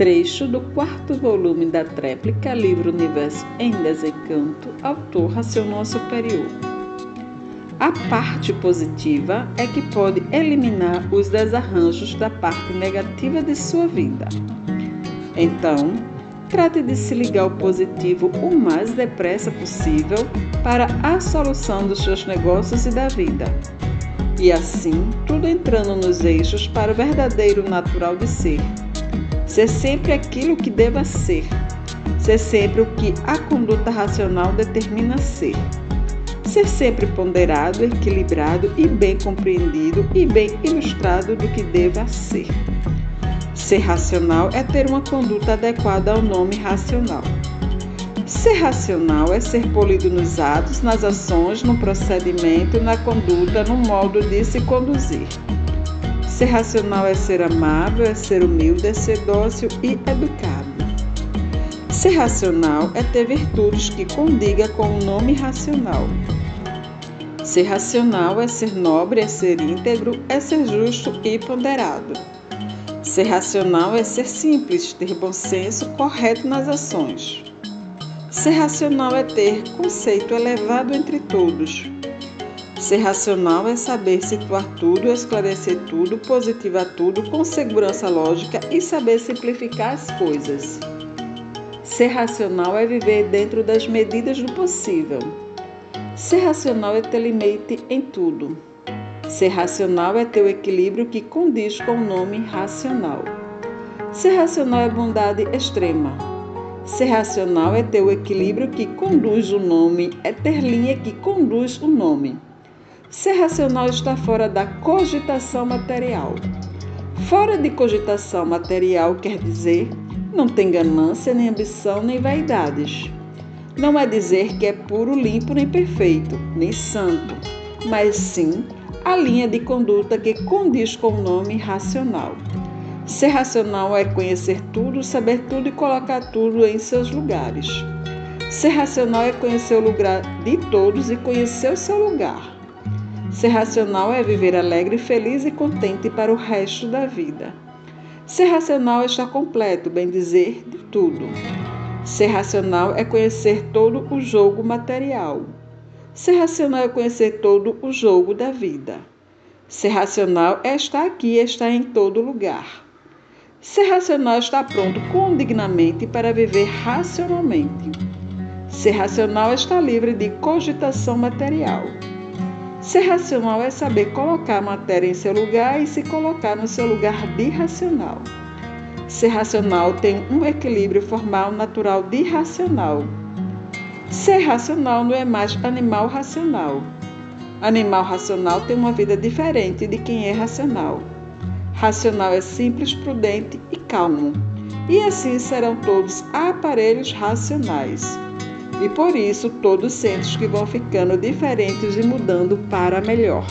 Trecho do 4º volume da tréplica Livro Universo em Desencanto, autor Racional Superior. A parte positiva é que pode eliminar os desarranjos da parte negativa de sua vida. Então, trate de se ligar ao positivo o mais depressa possível para a solução dos seus negócios e da vida. E assim, tudo entrando nos eixos para o verdadeiro natural de ser. Ser sempre aquilo que deva ser. Ser sempre o que a conduta racional determina ser. Ser sempre ponderado, equilibrado e bem compreendido e bem ilustrado do que deva ser. Ser racional é ter uma conduta adequada ao nome racional. Ser racional é ser polido nos atos, nas ações, no procedimento, na conduta, no modo de se conduzir. Ser racional é ser amável, é ser humilde, é ser dócil e educado. Ser racional é ter virtudes que condiga com o nome racional. Ser racional é ser nobre, é ser íntegro, é ser justo e ponderado. Ser racional é ser simples, ter bom senso, correto nas ações. Ser racional é ter conceito elevado entre todos. Ser racional é saber situar tudo, esclarecer tudo, positivar tudo com segurança lógica e saber simplificar as coisas. Ser racional é viver dentro das medidas do possível. Ser racional é ter limite em tudo. Ser racional é ter o equilíbrio que condiz com o nome racional. Ser racional é bondade extrema. Ser racional é ter o equilíbrio que conduz o nome, é ter linha que conduz o nome. Ser racional está fora da cogitação material. Fora de cogitação material quer dizer, não tem ganância, nem ambição, nem vaidades. Não é dizer que é puro, limpo, nem perfeito, nem santo, mas sim a linha de conduta que condiz com o nome racional. Ser racional é conhecer tudo, saber tudo e colocar tudo em seus lugares. Ser racional é conhecer o lugar de todos e conhecer o seu lugar. Ser racional é viver alegre, feliz e contente para o resto da vida. Ser racional é estar completo, bem dizer, de tudo. Ser racional é conhecer todo o jogo material. Ser racional é conhecer todo o jogo da vida. Ser racional é estar aqui e estar em todo lugar. Ser racional é estar pronto condignamente para viver racionalmente. Ser racional é estar livre de cogitação material. Ser racional é saber colocar a matéria em seu lugar e se colocar no seu lugar birracional. Ser racional tem um equilíbrio formal natural de racional. Ser racional não é mais animal racional. Animal racional tem uma vida diferente de quem é racional. Racional é simples, prudente e calmo. E assim serão todos aparelhos racionais. E por isso todos sentem que vão ficando diferentes e mudando para melhor.